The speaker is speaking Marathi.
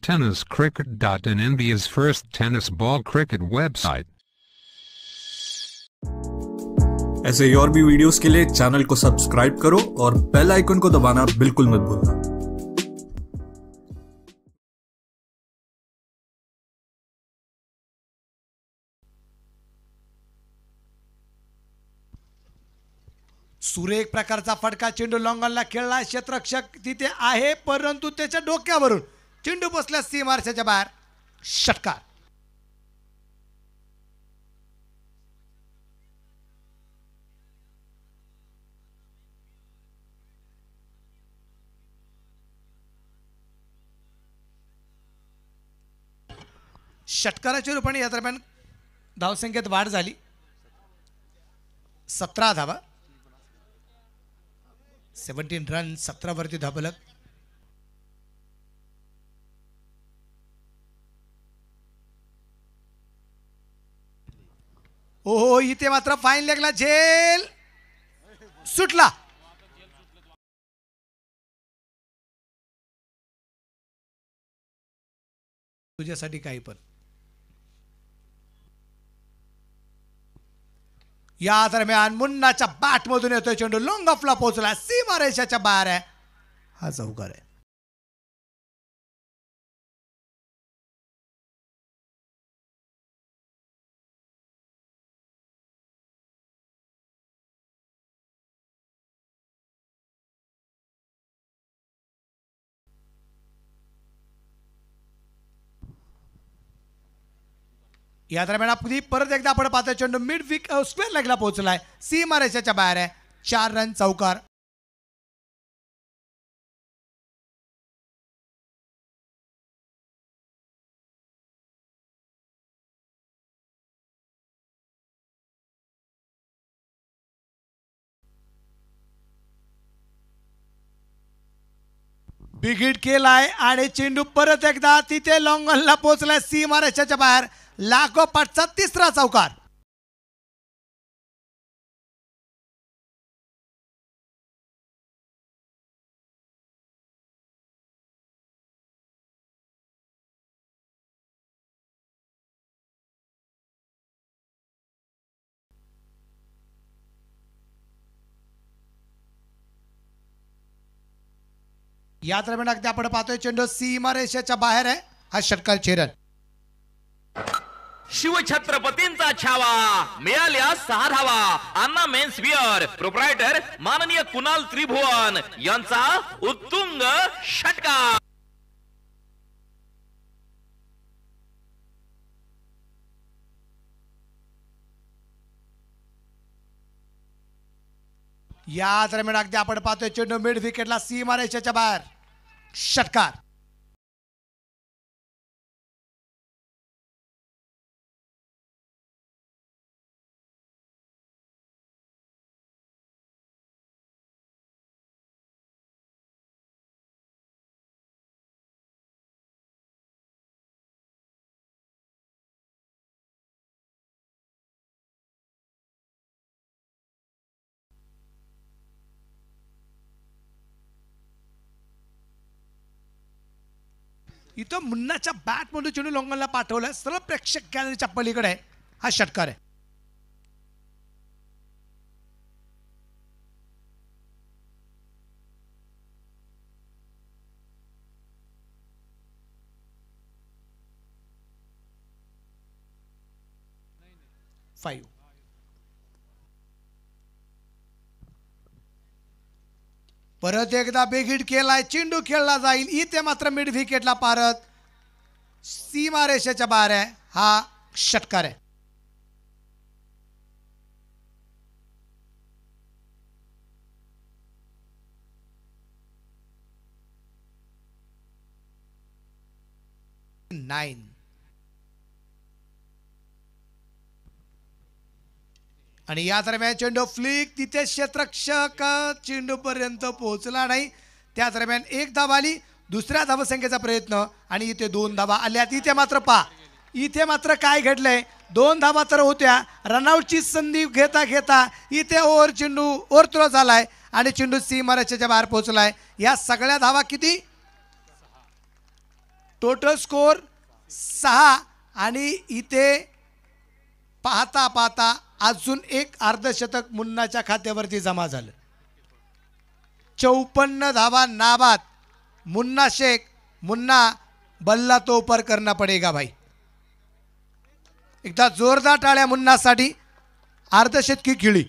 tenniscricket.in, India's first tennis ball cricket website. ऐसे ही और भी वीडियोस के लिए चैनल को सब्सक्राइब करो और बेल आइकन को दबाना बिल्कुल मत भूलना। सुरेख प्रकारचा फटका चेंडू लॉंगॉनला खेळला, क्षेत्ररक्षक तिथे आहे परंतु त्याच्या डोक्यावरून चेंडू बसला सीमारेषेच्या बाहेर, षटकार। षटकाराच्या रूपाने या दरम्यान धावसंख्येत वाढ झाली, 17 धावा, 17 रन, 17 वरती धावफलक। ओहो, इथे मात्र फाईन लेगला झेल सुटला। तुझ्यासाठी काही पण। या दरम्यान मुन्नाच्या बॅट मधून येतोय चेंडू, लॉंग ऑफला पोहोचला, सीमारेषेच्या बाहेर आहे, हा चौकार आहे। या दरम्यान आपली परत एकदा आपण पाहतोय चेंडू मिड विक स्क्वेअर लेगला पोहोचलाय, सीमारेषेच्या बाहेर आहे, 4 रन, चौकार। बिग हिट केलाय आणि चेंडू परत एकदा तिथे लॉंगॉनला पोहोचलाय, सीमारेषेच्या बाहेर, लागोपाठचा तिसरा चौकार। या दरम्यान अगदी आपण पाहतोय चेंडू सीमारेषेच्या बाहेर आहे, हा षटकार, 6 रन। शिवछत्रपतींचा छावा, मिळाल्या 6 धावा। अन्ना मेन्स विअर प्रोप्रायटर माननीय कुणाल त्रिभुवन यांचा उत्तुंग षटकार। या दरम्यान अगदी आपण पाहतोय चेंडू मिड विकेटला, सीमारेषेच्या बाहेर, षटकार। इथं मुन्नाच्या बॅट मधून चेंडू लॉंगॉनला पाठवलाय, सर्व प्रेक्षक गॅलरीच्या पलीकडे आहे, हा षटकार आहे। फाइव। परत एकदा बिग हिट केलाय, चेंडू खेळला जाईल, इथे मात्र मिड विकेटला पारत, सीमारेषेच्या बाहेर आहे, हा षटकार आहे। नाइन। आणि या दरम्यान चेंडू फ्लिक, तिथे क्षेत्ररक्षक चेंडू पर्यंत पोहोचला नाही, त्या दरम्यान 1 धाव आली, दुसऱ्या धावसंख्येचा प्रयत्न आणि इथे 2 धावा आल्या। इथे मात्र इथे मात्र काय घडलंय, 2 धावा तर होत्या, रनआउटची संधी घेता घेता इथे ओव्हर चेंडू ओव्हर थ्रो झालाय आणि चेंडू सीमारेषेच्या बाहेर पोहोचलाय। या सगळ्या धावा किती, टोटल स्कोर 6 आणि इथे पाहता पाहता अजून एक अर्धशतक मुन्नाच्या खात्यावरती जमा झालं. 54 धावा नाबाद. मुन्ना शेख, मुन्ना बल्ला तो ऊपर करना पडेगा भाई. एकदा जोरदार टाळ्या मुन्नासाठी. अर्धशतकी खेळी.